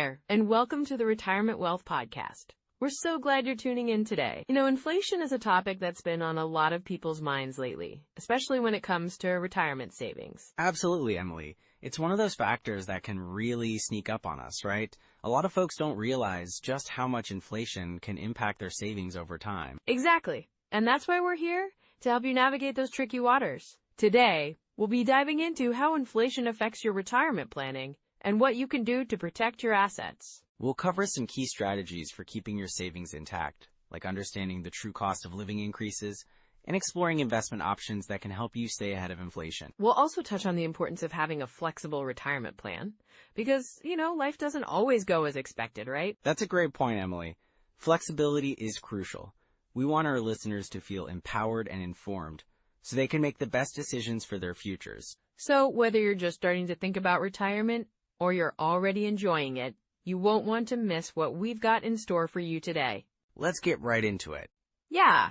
there, and welcome to the Retirement Wealth Podcast. We're so glad you're tuning in today. Inflation is a topic that's been on a lot of people's minds lately, especially when it comes to retirement savings. Absolutely, Emily. It's one of those factors that can really sneak up on us, right? A lot of folks don't realize just how much inflation can impact their savings over time. Exactly. And that's why we're here, to help you navigate those tricky waters. Today, we'll be diving into how inflation affects your retirement planning and what you can do to protect your assets. We'll cover some key strategies for keeping your savings intact, like understanding the true cost of living increases and exploring investment options that can help you stay ahead of inflation. We'll also touch on the importance of having a flexible retirement plan because, life doesn't always go as expected, right? That's a great point, Emily. Flexibility is crucial. We want our listeners to feel empowered and informed so they can make the best decisions for their futures. So whether you're just starting to think about retirement or you're already enjoying it, you won't want to miss what we've got in store for you today. Let's get right into it. Yeah,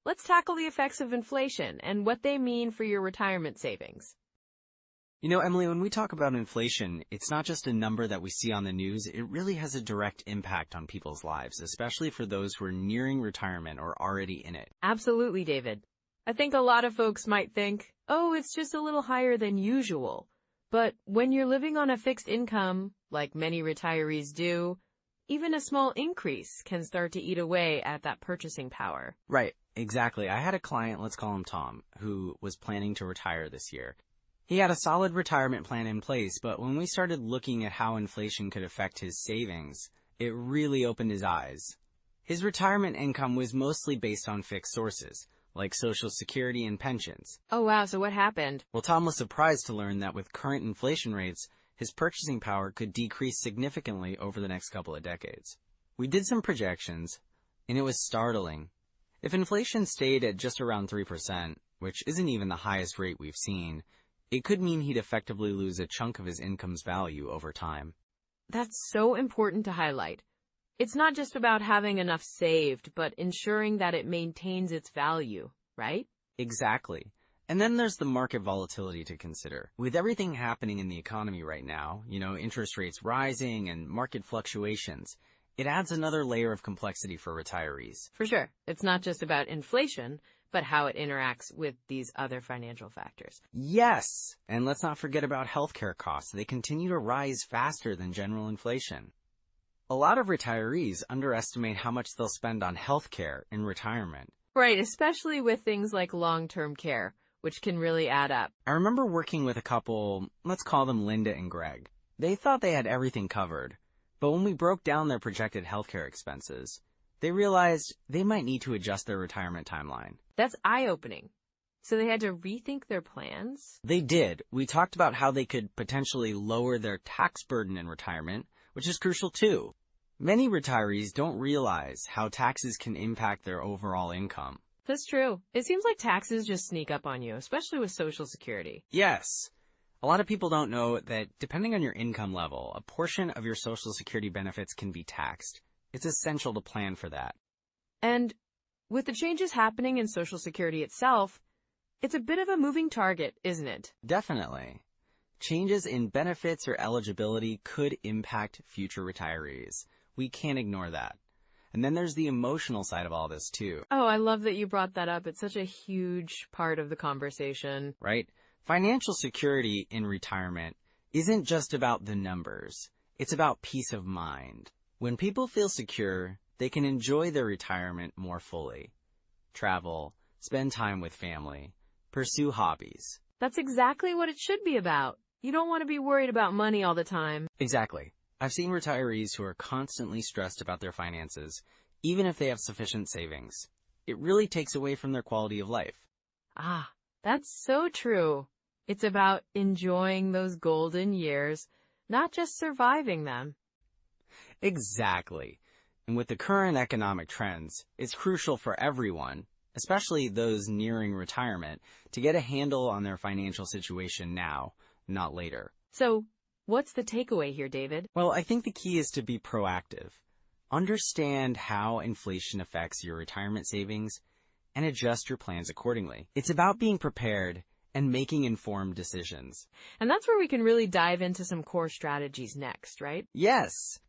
let's tackle the effects of inflation and what they mean for your retirement savings. Emily, when we talk about inflation, it's not just a number that we see on the news. It really has a direct impact on people's lives, especially for those who are nearing retirement or already in it. Absolutely, David. I think a lot of folks might think, oh, it's just a little higher than usual. But when you're living on a fixed income, like many retirees do, even a small increase can start to eat away at that purchasing power. Right, exactly. I had a client, let's call him Tom, who was planning to retire this year. He had a solid retirement plan in place, but when we started looking at how inflation could affect his savings, it really opened his eyes. His retirement income was mostly based on fixed sources, like Social Security and pensions. Oh wow, so what happened? Well, Tom was surprised to learn that with current inflation rates, his purchasing power could decrease significantly over the next couple of decades. We did some projections, and it was startling. If inflation stayed at just around 3%, which isn't even the highest rate we've seen, it could mean he'd effectively lose a chunk of his income's value over time. That's so important to highlight. It's not just about having enough saved, but ensuring that it maintains its value, right? Exactly. And then there's the market volatility to consider. With everything happening in the economy right now, interest rates rising and market fluctuations, it adds another layer of complexity for retirees. For sure. It's not just about inflation, but how it interacts with these other financial factors. Yes! And let's not forget about healthcare costs. They continue to rise faster than general inflation. A lot of retirees underestimate how much they'll spend on healthcare in retirement. Right, especially with things like long-term care, which can really add up. I remember working with a couple, let's call them Linda and Greg. They thought they had everything covered, but when we broke down their projected healthcare expenses, they realized they might need to adjust their retirement timeline. That's eye-opening. So they had to rethink their plans? They did. We talked about how they could potentially lower their tax burden in retirement, which is crucial too. Many retirees don't realize how taxes can impact their overall income. That's true. It seems like taxes just sneak up on you, especially with Social Security. Yes. A lot of people don't know that depending on your income level, a portion of your Social Security benefits can be taxed. It's essential to plan for that. And with the changes happening in Social Security itself, it's a bit of a moving target, isn't it? Definitely. Changes in benefits or eligibility could impact future retirees. We can't ignore that. And then there's the emotional side of all this too. Oh, I love that you brought that up. It's such a huge part of the conversation. Right? Financial security in retirement isn't just about the numbers. It's about peace of mind. When people feel secure, they can enjoy their retirement more fully. Travel, spend time with family, pursue hobbies. That's exactly what it should be about. You don't want to be worried about money all the time. Exactly. I've seen retirees who are constantly stressed about their finances, even if they have sufficient savings. It really takes away from their quality of life. Ah, that's so true. It's about enjoying those golden years, not just surviving them. Exactly. And with the current economic trends, it's crucial for everyone, especially those nearing retirement, to get a handle on their financial situation now, not later. So, what's the takeaway here, David? Well, I think the key is to be proactive. Understand how inflation affects your retirement savings and adjust your plans accordingly. It's about being prepared and making informed decisions. And that's where we can really dive into some core strategies next, right? Yes.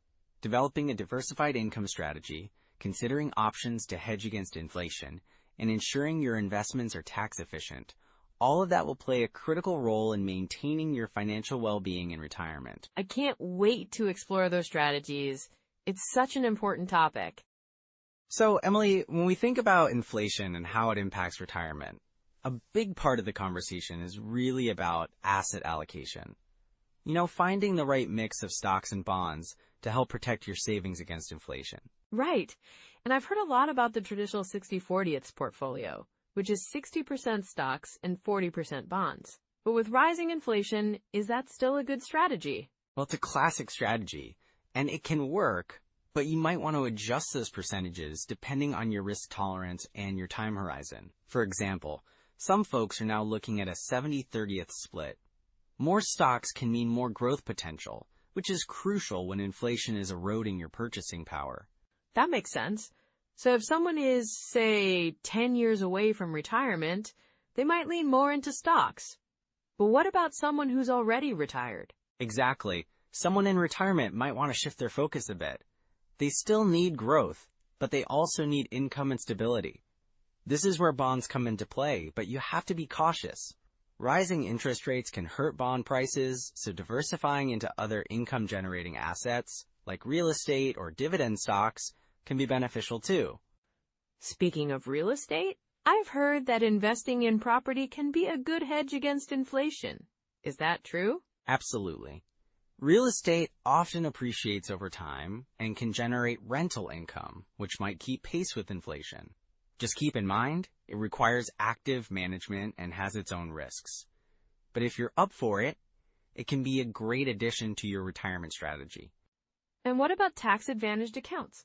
Developing a diversified income strategy, considering options to hedge against inflation, and ensuring your investments are tax efficient, all of that will play a critical role in maintaining your financial well-being in retirement. I can't wait to explore those strategies. It's such an important topic. So, Emily, when we think about inflation and how it impacts retirement, a big part of the conversation is really about asset allocation. Finding the right mix of stocks and bonds to help protect your savings against inflation. Right. And I've heard a lot about the traditional 60/40 portfolio, which is 60% stocks and 40% bonds. But with rising inflation, is that still a good strategy? Well, it's a classic strategy, and it can work, but you might want to adjust those percentages depending on your risk tolerance and your time horizon. For example, some folks are now looking at a 70/30 split. More stocks can mean more growth potential, which is crucial when inflation is eroding your purchasing power. That makes sense. So if someone is, say, 10 years away from retirement, they might lean more into stocks. But what about someone who's already retired? Exactly. Someone in retirement might want to shift their focus a bit. They still need growth, but they also need income and stability. This is where bonds come into play, but you have to be cautious. Rising interest rates can hurt bond prices, so diversifying into other income-generating assets, like real estate or dividend stocks, can be beneficial too. Speaking of real estate, I've heard that investing in property can be a good hedge against inflation. Is that true? Absolutely. Real estate often appreciates over time and can generate rental income, which might keep pace with inflation. Just keep in mind, it requires active management and has its own risks. But if you're up for it, it can be a great addition to your retirement strategy. And what about tax-advantaged accounts?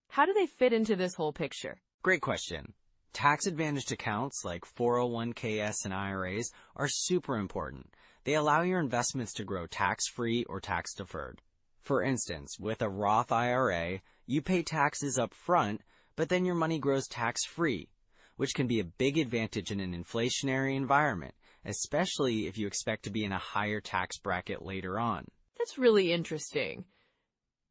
How do they fit into this whole picture? Great question. Tax-advantaged accounts like 401ks and IRAs are super important. They allow your investments to grow tax-free or tax-deferred. For instance, with a Roth IRA, you pay taxes up front, but then your money grows tax-free, which can be a big advantage in an inflationary environment, especially if you expect to be in a higher tax bracket later on. That's really interesting.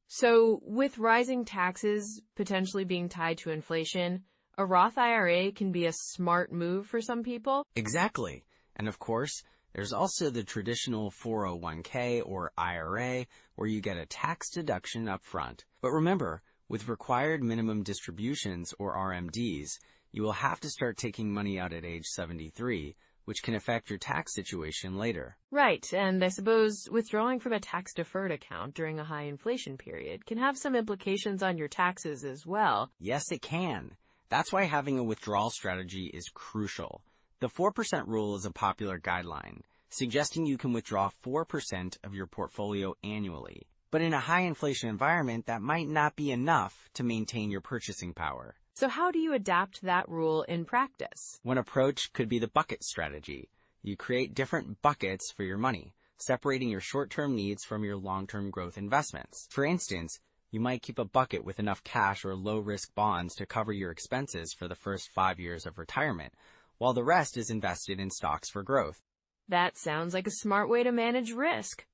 So, with rising taxes potentially being tied to inflation, a Roth IRA can be a smart move for some people? Exactly. And of course, there's also the traditional 401k or IRA where you get a tax deduction up front. But remember, with required minimum distributions or RMDs, you will have to start taking money out at age 73, which can affect your tax situation later. Right, and I suppose withdrawing from a tax-deferred account during a high inflation period can have some implications on your taxes as well. Yes, it can. That's why having a withdrawal strategy is crucial. The 4% rule is a popular guideline, suggesting you can withdraw 4% of your portfolio annually. But in a high inflation environment, that might not be enough to maintain your purchasing power. So how do you adapt that rule in practice? One approach could be the bucket strategy. You create different buckets for your money, separating your short-term needs from your long-term growth investments. For instance, you might keep a bucket with enough cash or low-risk bonds to cover your expenses for the first 5 years of retirement, while the rest is invested in stocks for growth. That sounds like a smart way to manage risk.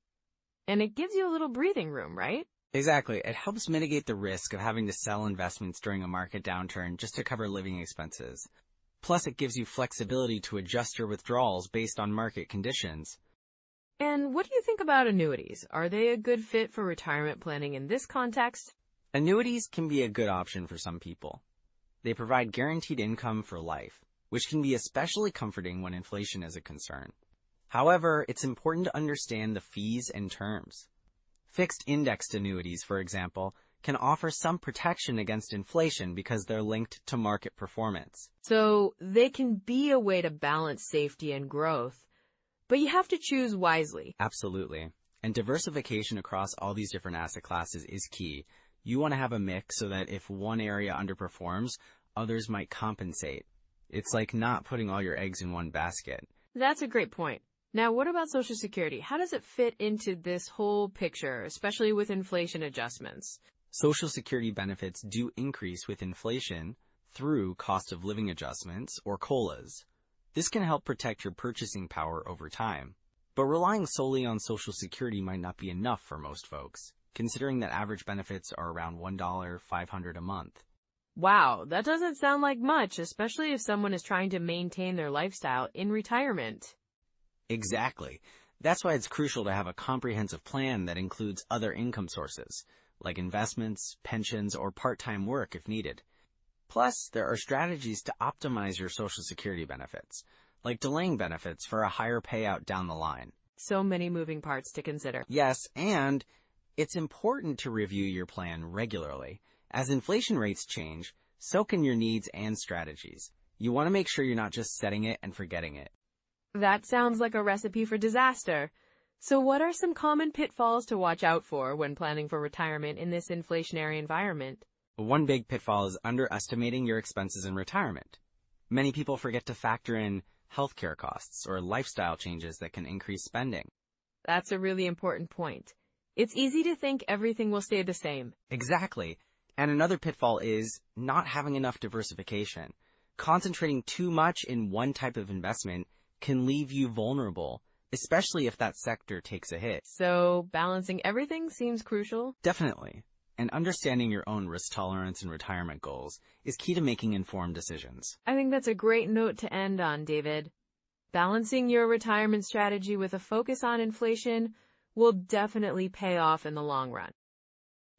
And it gives you a little breathing room, right? Exactly. It helps mitigate the risk of having to sell investments during a market downturn just to cover living expenses. Plus, it gives you flexibility to adjust your withdrawals based on market conditions. And what do you think about annuities? Are they a good fit for retirement planning in this context? Annuities can be a good option for some people. They provide guaranteed income for life, which can be especially comforting when inflation is a concern. However, it's important to understand the fees and terms. Fixed indexed annuities, for example, can offer some protection against inflation because they're linked to market performance. So they can be a way to balance safety and growth, but you have to choose wisely. Absolutely. And diversification across all these different asset classes is key. You want to have a mix so that if one area underperforms, others might compensate. It's like not putting all your eggs in one basket. That's a great point. Now, what about Social Security? How does it fit into this whole picture, especially with inflation adjustments? Social Security benefits do increase with inflation through cost of living adjustments, or COLAs. This can help protect your purchasing power over time. But relying solely on Social Security might not be enough for most folks. considering that average benefits are around $1.500 a month. Wow, that doesn't sound like much, especially if someone is trying to maintain their lifestyle in retirement. Exactly. That's why it's crucial to have a comprehensive plan that includes other income sources, like investments, pensions, or part-time work if needed. Plus, there are strategies to optimize your Social Security benefits, like delaying benefits for a higher payout down the line. So many moving parts to consider. Yes, and it's important to review your plan regularly. As inflation rates change, so can your needs and strategies. You want to make sure you're not just setting it and forgetting it. That sounds like a recipe for disaster. So what are some common pitfalls to watch out for when planning for retirement in this inflationary environment? One big pitfall is underestimating your expenses in retirement. Many people forget to factor in healthcare costs or lifestyle changes that can increase spending. That's a really important point. It's easy to think everything will stay the same. Exactly. And another pitfall is not having enough diversification. Concentrating too much in one type of investment can leave you vulnerable, especially if that sector takes a hit. So balancing everything seems crucial? Definitely. And understanding your own risk tolerance and retirement goals is key to making informed decisions. I think that's a great note to end on, David. Balancing your retirement strategy with a focus on inflation will definitely pay off in the long run.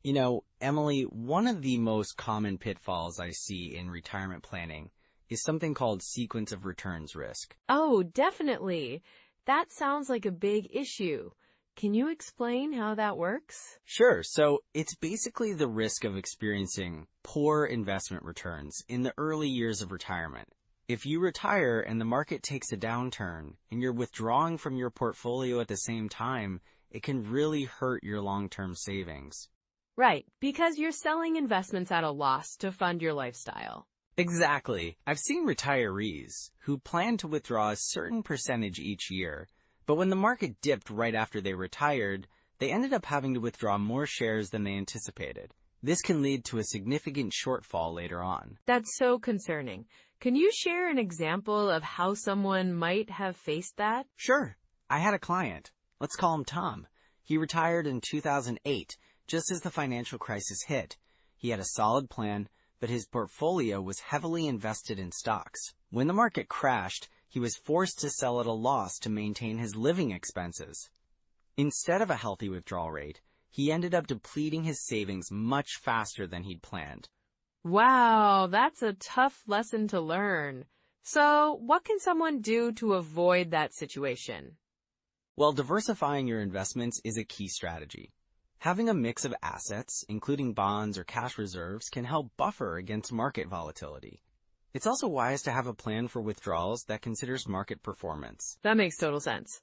You know, Emily, one of the most common pitfalls I see in retirement planning is something called sequence of returns risk. Oh, definitely. That sounds like a big issue. Can you explain how that works? Sure. So it's basically the risk of experiencing poor investment returns in the early years of retirement. If you retire and the market takes a downturn and you're withdrawing from your portfolio at the same time, it can really hurt your long-term savings. Right, because you're selling investments at a loss to fund your lifestyle. Exactly. I've seen retirees who plan to withdraw a certain percentage each year, but when the market dipped right after they retired, they ended up having to withdraw more shares than they anticipated. This can lead to a significant shortfall later on. That's so concerning. Can you share an example of how someone might have faced that? Sure. I had a client. Let's call him Tom. He retired in 2008, just as the financial crisis hit. He had a solid plan, but his portfolio was heavily invested in stocks. When the market crashed, he was forced to sell at a loss to maintain his living expenses. Instead of a healthy withdrawal rate, he ended up depleting his savings much faster than he'd planned. Wow, that's a tough lesson to learn. So, what can someone do to avoid that situation? Well, diversifying your investments is a key strategy. Having a mix of assets, including bonds or cash reserves, can help buffer against market volatility. It's also wise to have a plan for withdrawals that considers market performance. That makes total sense.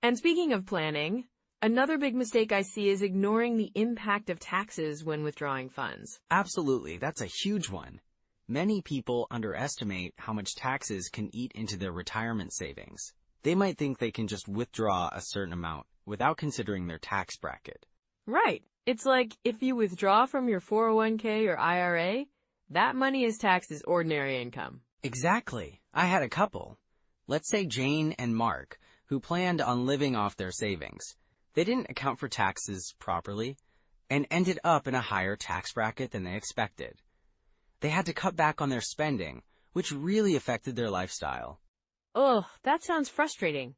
And speaking of planning, another big mistake I see is ignoring the impact of taxes when withdrawing funds. Absolutely, that's a huge one. Many people underestimate how much taxes can eat into their retirement savings. They might think they can just withdraw a certain amount without considering their tax bracket. Right. It's like if you withdraw from your 401k or IRA, that money is taxed as ordinary income. Exactly. I had a couple. Let's say Jane and Mark, who planned on living off their savings. They didn't account for taxes properly and ended up in a higher tax bracket than they expected. They had to cut back on their spending, which really affected their lifestyle. Ugh, that sounds frustrating.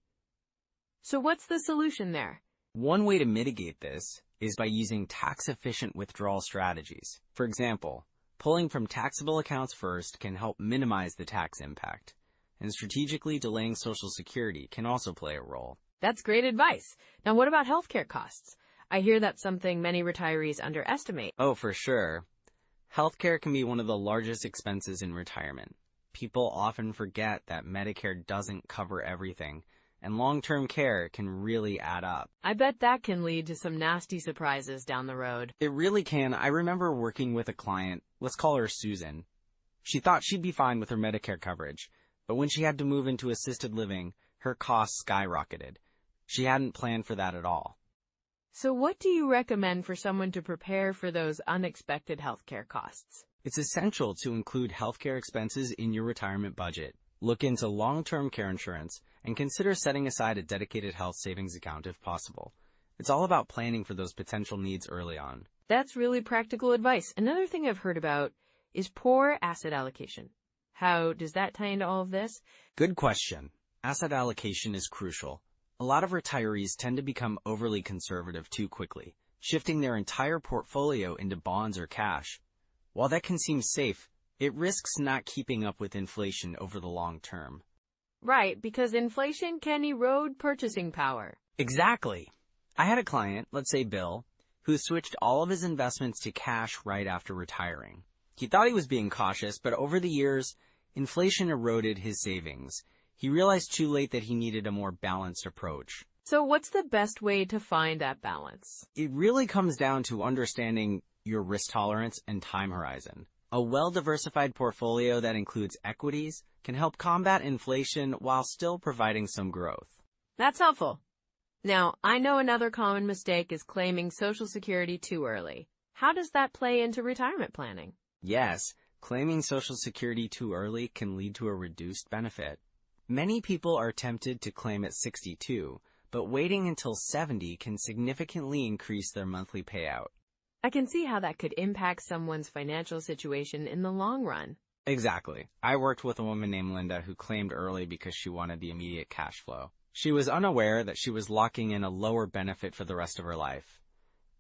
So what's the solution there? One way to mitigate this is by using tax-efficient withdrawal strategies. For example, pulling from taxable accounts first can help minimize the tax impact, and strategically delaying Social Security can also play a role. That's great advice. Now what about healthcare costs? I hear that's something many retirees underestimate. Oh, for sure. Healthcare can be one of the largest expenses in retirement. People often forget that Medicare doesn't cover everything, and long-term care can really add up. I bet that can lead to some nasty surprises down the road. It really can. I remember working with a client, let's call her Susan. She thought she'd be fine with her Medicare coverage, but when she had to move into assisted living, her costs skyrocketed. She hadn't planned for that at all. So what do you recommend for someone to prepare for those unexpected healthcare costs? It's essential to include healthcare expenses in your retirement budget. Look into long-term care insurance and consider setting aside a dedicated health savings account if possible. It's all about planning for those potential needs early on. That's really practical advice. Another thing I've heard about is poor asset allocation. How does that tie into all of this? Good question. Asset allocation is crucial. A lot of retirees tend to become overly conservative too quickly, shifting their entire portfolio into bonds or cash. While that can seem safe, it risks not keeping up with inflation over the long term. Right, because inflation can erode purchasing power. Exactly. I had a client, let's say Bill, who switched all of his investments to cash right after retiring. He thought he was being cautious, but over the years, inflation eroded his savings. He realized too late that he needed a more balanced approach. So what's the best way to find that balance? It really comes down to understanding your risk tolerance and time horizon. A well-diversified portfolio that includes equities can help combat inflation while still providing some growth. That's helpful. Now, I know another common mistake is claiming Social Security too early. How does that play into retirement planning? Yes, claiming Social Security too early can lead to a reduced benefit. Many people are tempted to claim at 62, but waiting until 70 can significantly increase their monthly payout. I can see how that could impact someone's financial situation in the long run. Exactly. I worked with a woman named Linda who claimed early because she wanted the immediate cash flow. She was unaware that she was locking in a lower benefit for the rest of her life.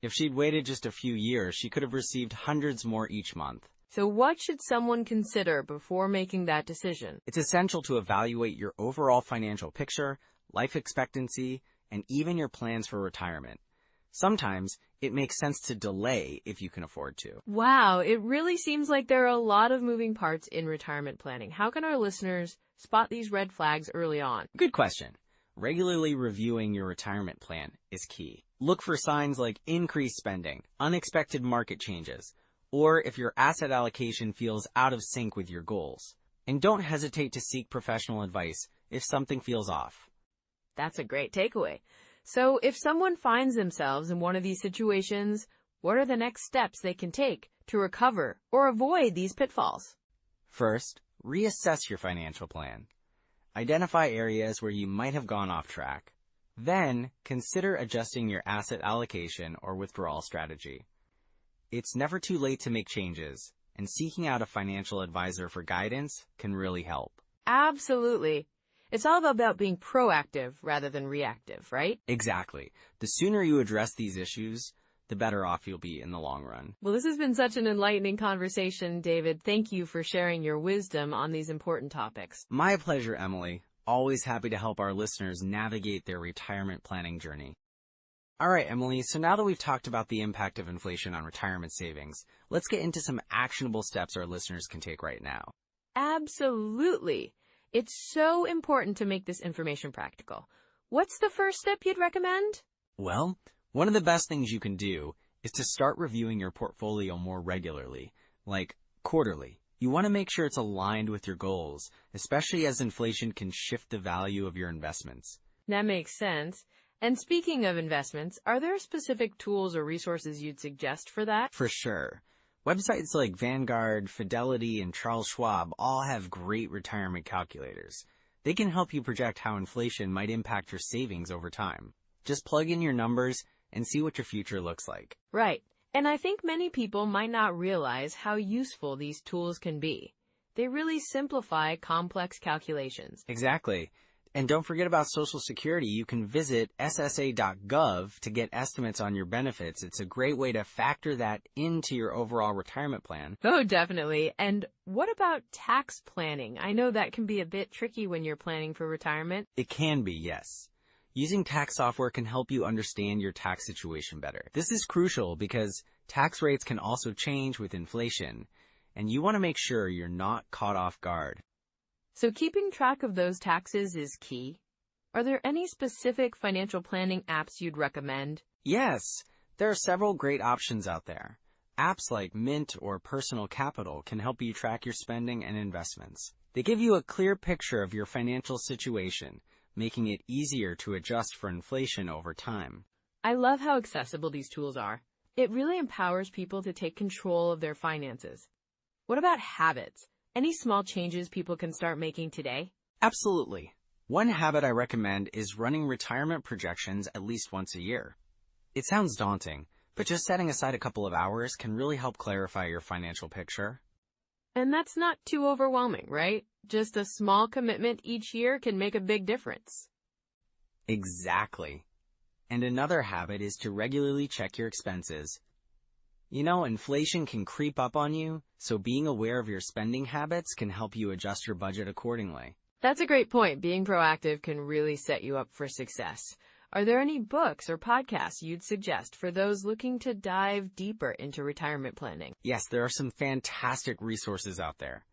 If she'd waited just a few years, she could have received hundreds more each month. So what should someone consider before making that decision? It's essential to evaluate your overall financial picture, life expectancy, and even your plans for retirement. Sometimes it makes sense to delay if you can afford to. Wow, it really seems like there are a lot of moving parts in retirement planning. How can our listeners spot these red flags early on? Good question. Regularly reviewing your retirement plan is key. Look for signs like increased spending, unexpected market changes, or if your asset allocation feels out of sync with your goals. And don't hesitate to seek professional advice if something feels off. That's a great takeaway. So if someone finds themselves in one of these situations, what are the next steps they can take to recover or avoid these pitfalls? First, reassess your financial plan. Identify areas where you might have gone off track. Then, consider adjusting your asset allocation or withdrawal strategy. It's never too late to make changes, and seeking out a financial advisor for guidance can really help. Absolutely. It's all about being proactive rather than reactive, right? Exactly. The sooner you address these issues, the better off you'll be in the long run. Well, this has been such an enlightening conversation, David. Thank you for sharing your wisdom on these important topics. My pleasure, Emily. Always happy to help our listeners navigate their retirement planning journey. All right, Emily, so now that we've talked about the impact of inflation on retirement savings, let's get into some actionable steps our listeners can take right now. Absolutely. It's so important to make this information practical. What's the first step you'd recommend? Well, one of the best things you can do is to start reviewing your portfolio more regularly, like quarterly. You want to make sure it's aligned with your goals, especially as inflation can shift the value of your investments. That makes sense. And speaking of investments, are there specific tools or resources you'd suggest for that? For sure. Websites like Vanguard, Fidelity, and Charles Schwab all have great retirement calculators. They can help you project how inflation might impact your savings over time. Just plug in your numbers and see what your future looks like. Right. And I think many people might not realize how useful these tools can be. They really simplify complex calculations. Exactly. And don't forget about Social Security. You can visit ssa.gov to get estimates on your benefits. It's a great way to factor that into your overall retirement plan. Oh, definitely. And what about tax planning? I know that can be a bit tricky when you're planning for retirement. It can be, yes. Using tax software can help you understand your tax situation better. This is crucial because tax rates can also change with inflation, and you want to make sure you're not caught off guard. So keeping track of those taxes is key. Are there any specific financial planning apps you'd recommend? Yes, there are several great options out there. Apps like Mint or Personal Capital can help you track your spending and investments. They give you a clear picture of your financial situation, making it easier to adjust for inflation over time. I love how accessible these tools are. It really empowers people to take control of their finances. What about habits? Any small changes people can start making today? Absolutely. One habit I recommend is running retirement projections at least once a year. It sounds daunting, but just setting aside a couple of hours can really help clarify your financial picture. And that's not too overwhelming, right? Just a small commitment each year can make a big difference. Exactly. And another habit is to regularly check your expenses. You know, inflation can creep up on you, so being aware of your spending habits can help you adjust your budget accordingly. That's a great point. Being proactive can really set you up for success. Are there any books or podcasts you'd suggest for those looking to dive deeper into retirement planning? Yes, there are some fantastic resources out there.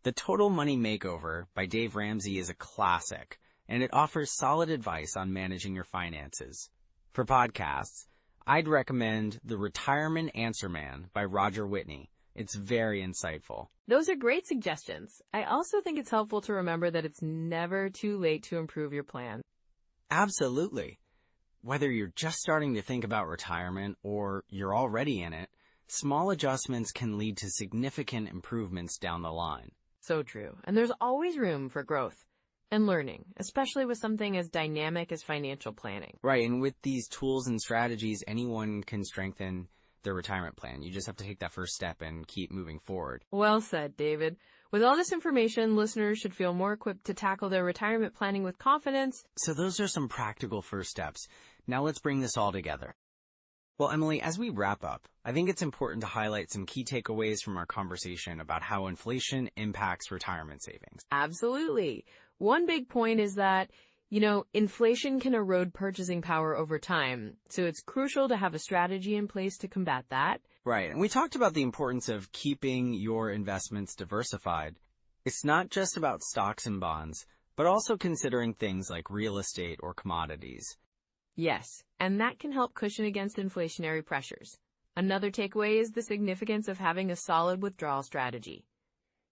The Total Money Makeover by Dave Ramsey is a classic, and it offers solid advice on managing your finances. For podcasts, I'd recommend The Retirement Answer Man by Roger Whitney. It's very insightful. Those are great suggestions. I also think it's helpful to remember that it's never too late to improve your plan. Absolutely. Whether you're just starting to think about retirement or you're already in it, small adjustments can lead to significant improvements down the line. So true. And there's always room for growth and learning, especially with something as dynamic as financial planning. Right, and with these tools and strategies, anyone can strengthen their retirement plan. You just have to take that first step and keep moving forward. Well said, David. With all this information, listeners should feel more equipped to tackle their retirement planning with confidence. So those are some practical first steps. Now let's bring this all together. Well, Emily, as we wrap up, I think it's important to highlight some key takeaways from our conversation about how inflation impacts retirement savings. Absolutely. One big point is that, inflation can erode purchasing power over time, so it's crucial to have a strategy in place to combat that. Right, and we talked about the importance of keeping your investments diversified. It's not just about stocks and bonds, but also considering things like real estate or commodities. Yes, and that can help cushion against inflationary pressures. Another takeaway is the significance of having a solid withdrawal strategy.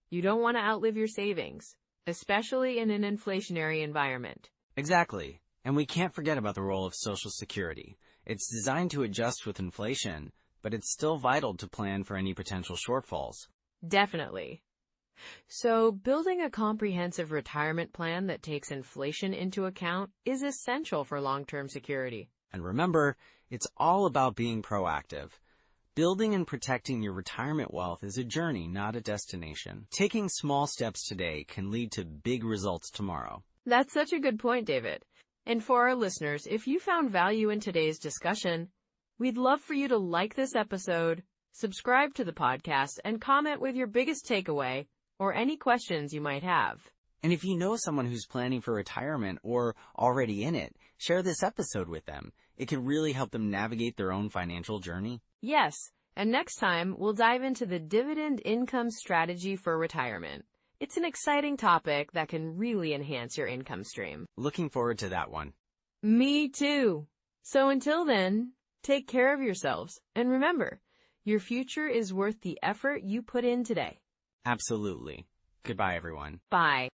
You don't want to outlive your savings, especially in an inflationary environment. Exactly. And we can't forget about the role of Social Security. It's designed to adjust with inflation, but it's still vital to plan for any potential shortfalls. Definitely. So, building a comprehensive retirement plan that takes inflation into account is essential for long-term security. And remember, it's all about being proactive. Building and protecting your retirement wealth is a journey, not a destination. Taking small steps today can lead to big results tomorrow. That's such a good point, David. And for our listeners, if you found value in today's discussion, we'd love for you to like this episode, subscribe to the podcast, and comment with your biggest takeaway or any questions you might have. And if you know someone who's planning for retirement or already in it, share this episode with them. It can really help them navigate their own financial journey. Yes, and next time we'll dive into the dividend income strategy for retirement. It's an exciting topic that can really enhance your income stream. Looking forward to that one. Me too. So until then, take care of yourselves. And remember, your future is worth the effort you put in today. Absolutely. Goodbye, everyone. Bye.